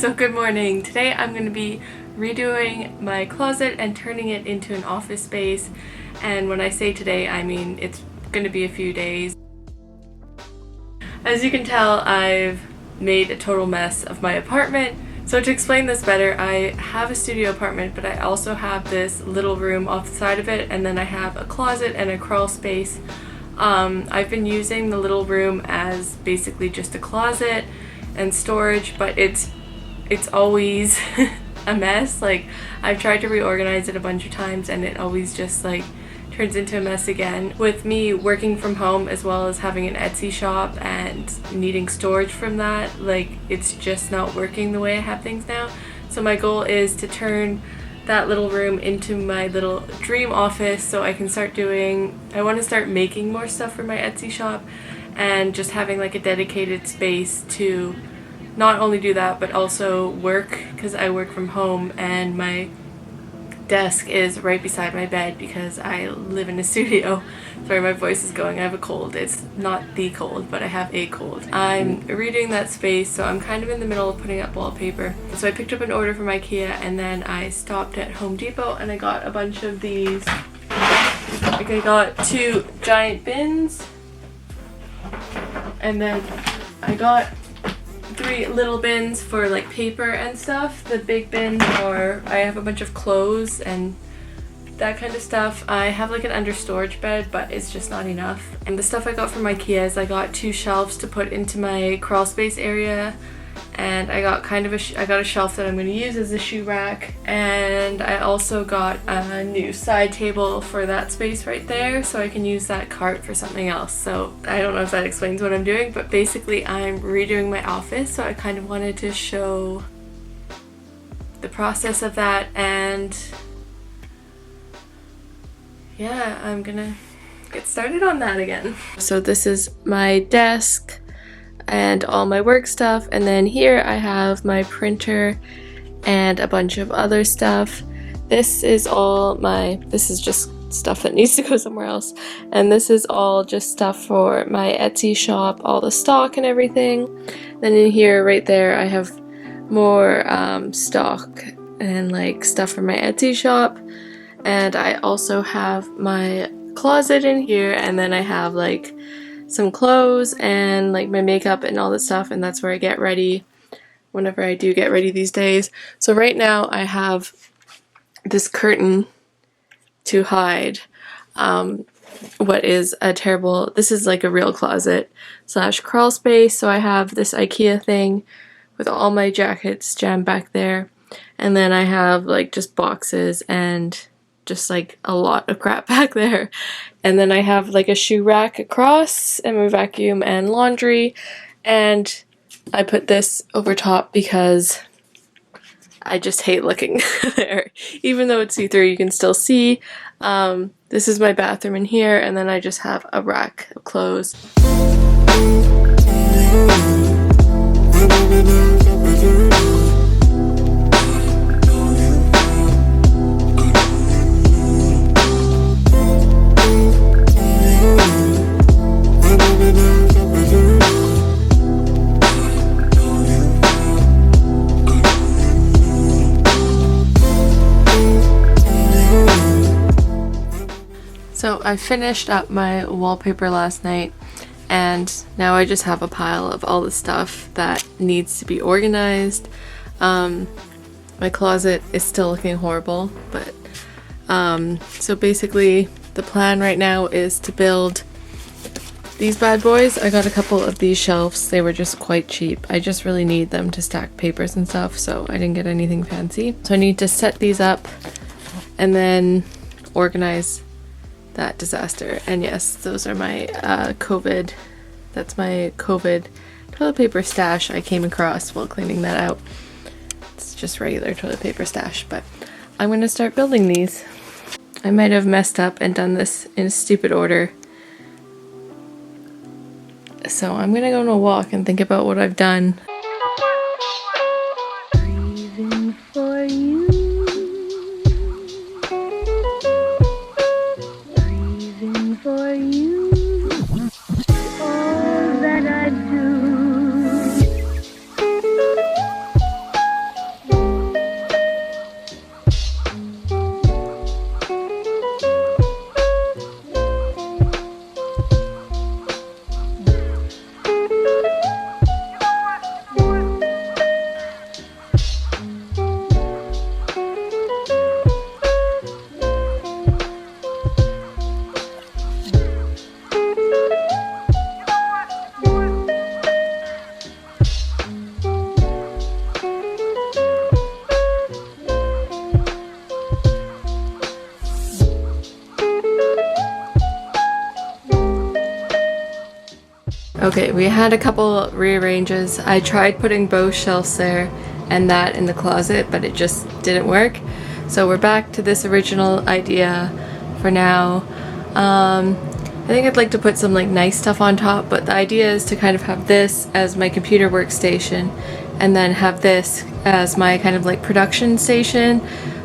So good morning. Today I'm going to be redoing my closet and turning it into an office space. And when I say today, I mean it's going to be a few days. As you can tell, I've made a total mess of my apartment. So to explain this better, I have a studio apartment, but I also have this little room off the side of it, and then I have a closet and a crawl space. I've been using the little room as basically just a closet and storage, but it's always a mess. Like, I've tried to reorganize it a bunch of times and it always just like turns into a mess again. With me working from home as well as having an Etsy shop and needing storage from that, like, it's just not working the way I have things now. So my goal is to turn that little room into my little dream office so I can start doing, I want to start making more stuff for my Etsy shop and just having like a dedicated space to not only do that but also work, because I work from home and my desk is right beside my bed because I live in a studio. Sorry, my voice is going. I have a cold. It's not the cold, but I have a cold. I'm redoing that space, so I'm kind of in the middle of putting up wallpaper. So I picked up an order from IKEA and then I stopped at Home Depot and I got a bunch of these. Like, I got 2 giant bins and then I got 3 little bins for like paper and stuff. The big bins are, I have a bunch of clothes and that kind of stuff. I have like an under storage bed, but it's just not enough. And the stuff I got from IKEA is I got 2 shelves to put into my crawl space area, and I got kind of I got a shelf that I'm going to use as a shoe rack, and I also got a new side table for that space right there so I can use that cart for something else. So I don't know if that explains what I'm doing, but basically I'm redoing my office, so I kind of wanted to show the process of that. And yeah, I'm gonna get started on that again. So this is my desk and all my work stuff, and then here I have my printer and a bunch of other stuff. This is just stuff that needs to go somewhere else, and this is all just stuff for my Etsy shop, all the stock and everything. Then in here right there I have more stock and like stuff for my Etsy shop, and I also have my closet in here, and then I have like some clothes and like my makeup and all this stuff, and that's where I get ready whenever I do get ready these days. So right now I have this curtain to hide what is a terrible, this is like a real closet slash crawl space. So I have this IKEA thing with all my jackets jammed back there, and then I have like just boxes and just like a lot of crap back there. And then I have like a shoe rack across and my vacuum and laundry, and I put this over top because I just hate looking there. Even though it's see-through, you can still see. This is my bathroom in here, and then I just have a rack of clothes. So I finished up my wallpaper last night, and now I just have a pile of all the stuff that needs to be organized. My closet is still looking horrible, but so basically the plan right now is to build these bad boys. I got a couple of these shelves. They were just quite cheap. I just really need them to stack papers and stuff, so I didn't get anything fancy. So I need to set these up and then organize that disaster. And yes, those are my that's my COVID toilet paper stash I came across while cleaning that out. It's just regular toilet paper stash, but I'm gonna start building these. I might have messed up and done this in a stupid order, so I'm gonna go on a walk and think about what I've done. Breathing for you. For you, all that I do. Okay, we had a couple rearranges. I tried putting both shelves there and that in the closet, but it just didn't work. So we're back to this original idea for now. I think I'd like to put some like nice stuff on top, but the idea is to kind of have this as my computer workstation and then have this as my kind of like production station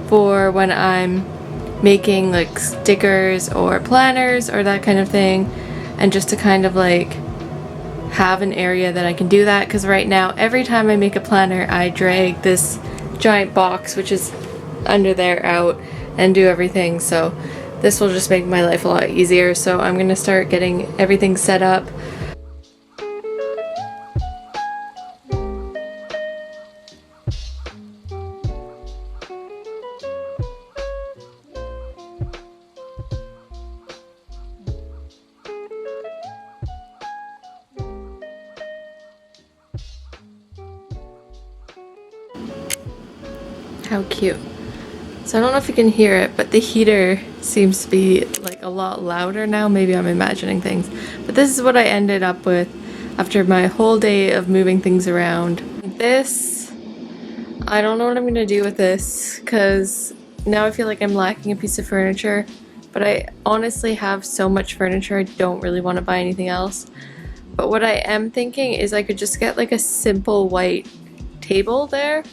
for when I'm making like stickers or planners or that kind of thing, and just to kind of like have an area that I can do that, because right now every time I make a planner I drag this giant box which is under there out and do everything, so this will just make my life a lot easier. So I'm gonna start getting everything set up. How cute. So I don't know if you can hear it, but the heater seems to be like a lot louder now. Maybe I'm imagining things. But this is what I ended up with after my whole day of moving things around. This, I don't know what I'm going to do with this, because now I feel like I'm lacking a piece of furniture. But I honestly have so much furniture, I don't really want to buy anything else. But what I am thinking is I could just get like a simple white table there.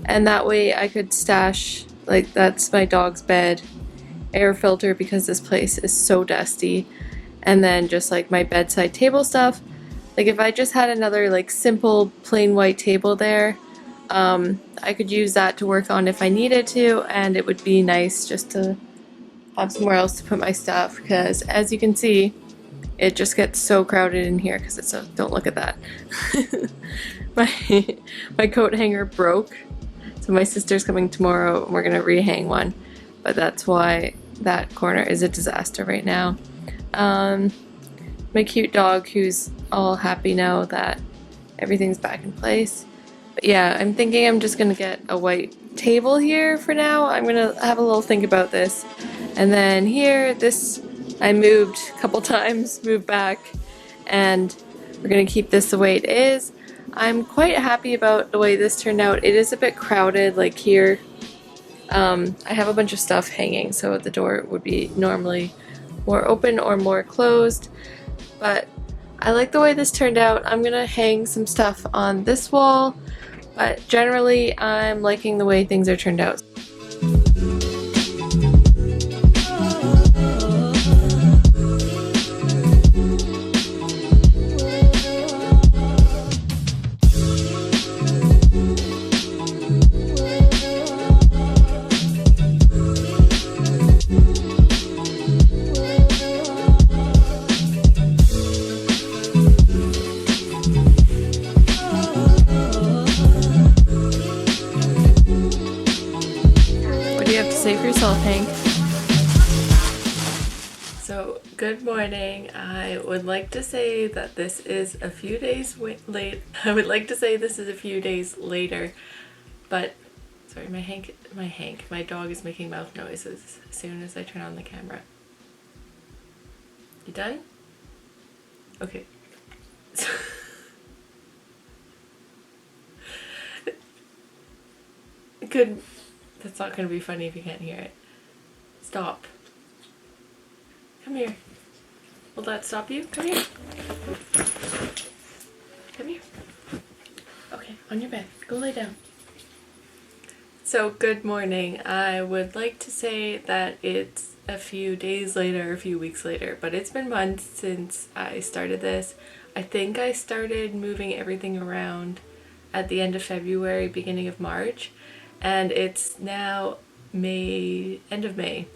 And that way I could stash, like that's my dog's bed, air filter because this place is so dusty, and then just like my bedside table stuff. Like if I just had another like simple plain white table there, I could use that to work on if I needed to, and it would be nice just to have somewhere else to put my stuff, because as you can see, it just gets so crowded in here because it's a, don't look at that. my coat hanger broke. So my sister's coming tomorrow and we're gonna rehang one, but that's why that corner is a disaster right now. My cute dog who's all happy now that everything's back in place. But yeah, I'm thinking I'm just gonna get a white table here for now. I'm gonna have a little think about this. And then here, this I moved a couple times, moved back, and we're gonna keep this the way it is. I'm quite happy about the way this turned out. It is a bit crowded, like here. I have a bunch of stuff hanging, so the door would be normally more open or more closed. But I like the way this turned out. I'm gonna hang some stuff on this wall, but generally I'm liking the way things are turned out. Say for yourself, Hank. So, good morning. I would like to say that this is a few days late. I would like to say this is a few days later, but sorry, my dog is making mouth noises as soon as I turn on the camera. You done? Okay. Good. That's not going to be funny if you can't hear it. Stop. Come here. Will that stop you? Come here. Come here. Okay, on your bed. Go lay down. So, good morning. I would like to say that it's a few days later, a few weeks later, but it's been months since I started this. I think I started moving everything around at the end of February, beginning of March. And it's now end of May.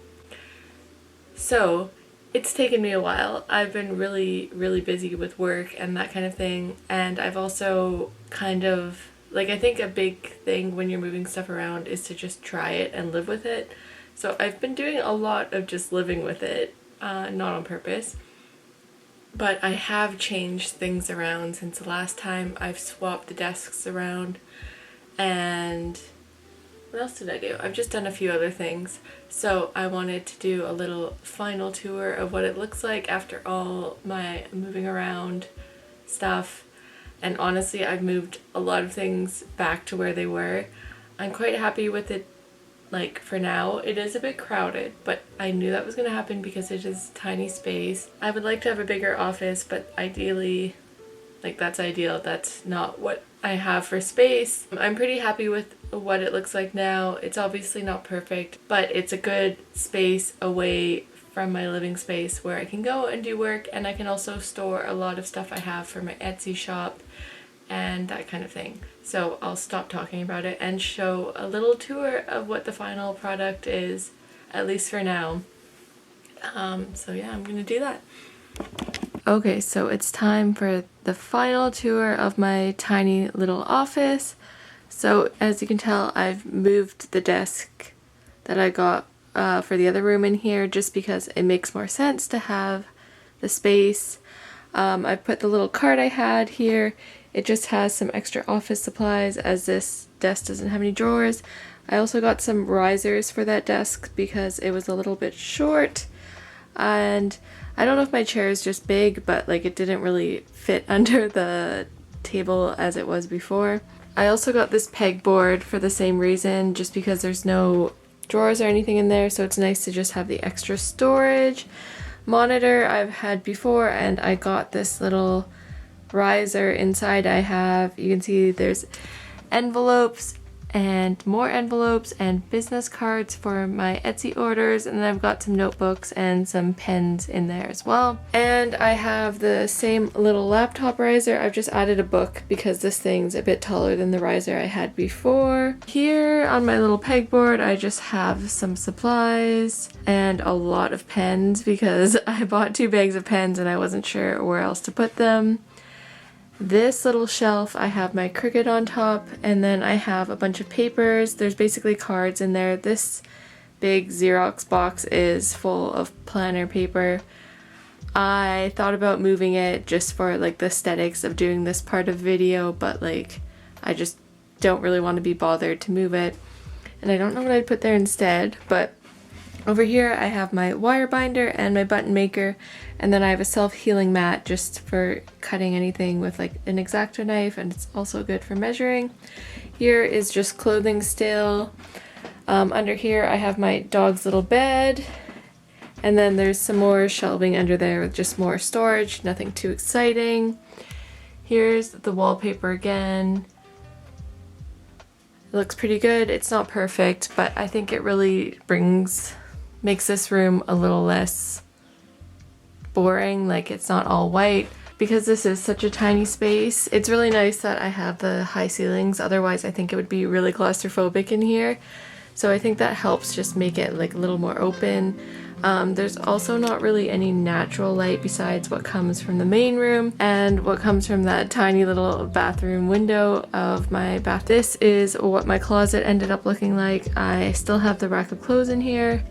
So it's taken me a while. I've been really, really busy with work and that kind of thing. And I've also kind of, like, I think a big thing when you're moving stuff around is to just try it and live with it. So I've been doing a lot of just living with it, not on purpose. But I have changed things around since the last time. I've swapped the desks around, and what else did I do? I've just done a few other things. So I wanted to do a little final tour of what it looks like after all my moving around stuff, and honestly I've moved a lot of things back to where they were. I'm quite happy with it. Like for now, it is a bit crowded, but I knew that was going to happen because it is tiny space. I would like to have a bigger office, but ideally, like that's ideal. That's not what I have for space. I'm pretty happy with what it looks like now. It's obviously not perfect, but it's a good space away from my living space where I can go and do work, and I can also store a lot of stuff I have for my Etsy shop and that kind of thing. So I'll stop talking about it and show a little tour of what the final product is, at least for now. So yeah, I'm gonna do that. Okay, so it's time for the final tour of my tiny little office. So as you can tell, I've moved the desk that I got for the other room in here just because it makes more sense to have the space. I put the little cart I had here. It just has some extra office supplies as this desk doesn't have any drawers. I also got some risers for that desk because it was a little bit short, and I don't know if my chair is just big, but like it didn't really fit under the table as it was before. I also got this pegboard for the same reason, just because there's no drawers or anything in there, so it's nice to just have the extra storage. Monitor I've had before, and I got this little riser inside. You can see there's envelopes and more envelopes and business cards for my Etsy orders, and then I've got some notebooks and some pens in there as well. And I have the same little laptop riser. I've just added a book because this thing's a bit taller than the riser I had before. Here on my little pegboard I just have some supplies and a lot of pens because I bought 2 bags of pens and I wasn't sure where else to put them. This little shelf, I have my Cricut on top, and then I have a bunch of papers. There's basically cards in there. This big Xerox box is full of planner paper. I thought about moving it just for like the aesthetics of doing this part of video, but like I just don't really want to be bothered to move it. And I don't know what I'd put there instead, but over here I have my wire binder and my button maker, and then I have a self-healing mat just for cutting anything with like an X-Acto knife, and it's also good for measuring. Here is just clothing still. Under here I have my dog's little bed, and then there's some more shelving under there with just more storage, nothing too exciting. Here's the wallpaper again. It looks pretty good. It's not perfect, but I think it really makes this room a little less boring, like it's not all white. Because this is such a tiny space, it's really nice that I have the high ceilings, otherwise I think it would be really claustrophobic in here. So I think that helps just make it like a little more open. There's also not really any natural light besides what comes from the main room and what comes from that tiny little bathroom window of my bath. This is what my closet ended up looking like. I still have the rack of clothes in here.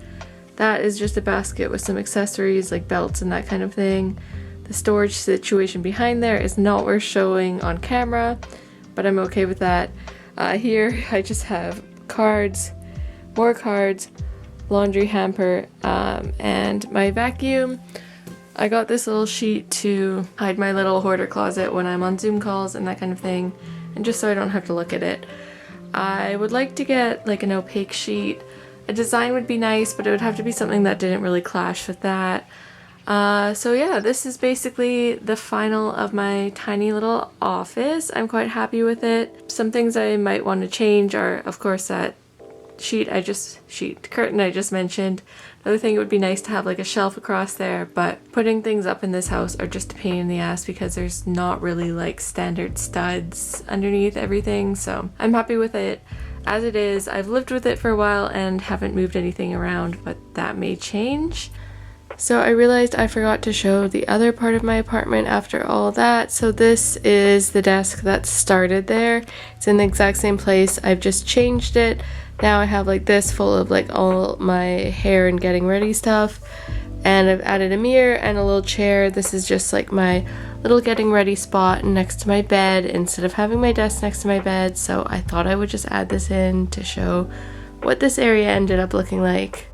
That is just a basket with some accessories like belts and that kind of thing. The storage situation behind there is not worth showing on camera, but I'm okay with that. Here I just have cards, more cards, laundry hamper, and my vacuum. I got this little sheet to hide my little hoarder closet when I'm on Zoom calls and that kind of thing, and just so I don't have to look at it. I would like to get like an opaque sheet. A design would be nice, but it would have to be something that didn't really clash with that. So yeah, this is basically the final of my tiny little office. I'm quite happy with it. Some things I might want to change are, of course, that curtain I just mentioned. Another thing, it would be nice to have like a shelf across there, but putting things up in this house are just a pain in the ass because there's not really like standard studs underneath everything, so I'm happy with it as it is. I've lived with it for a while and haven't moved anything around, but that may change. So I realized I forgot to show the other part of my apartment after all that. So this is the desk that started there. It's in the exact same place. I've just changed it. Now I have like this full of like all my hair and getting ready stuff. And I've added a mirror and a little chair. This is just like my little getting ready spot next to my bed instead of having my desk next to my bed. So I thought I would just add this in to show what this area ended up looking like.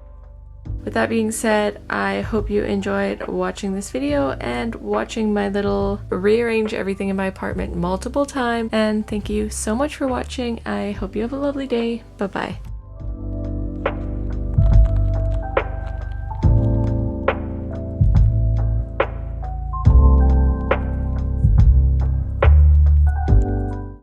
With that being said, I hope you enjoyed watching this video and watching my little rearrange everything in my apartment multiple times. And thank you so much for watching. I hope you have a lovely day. Bye bye.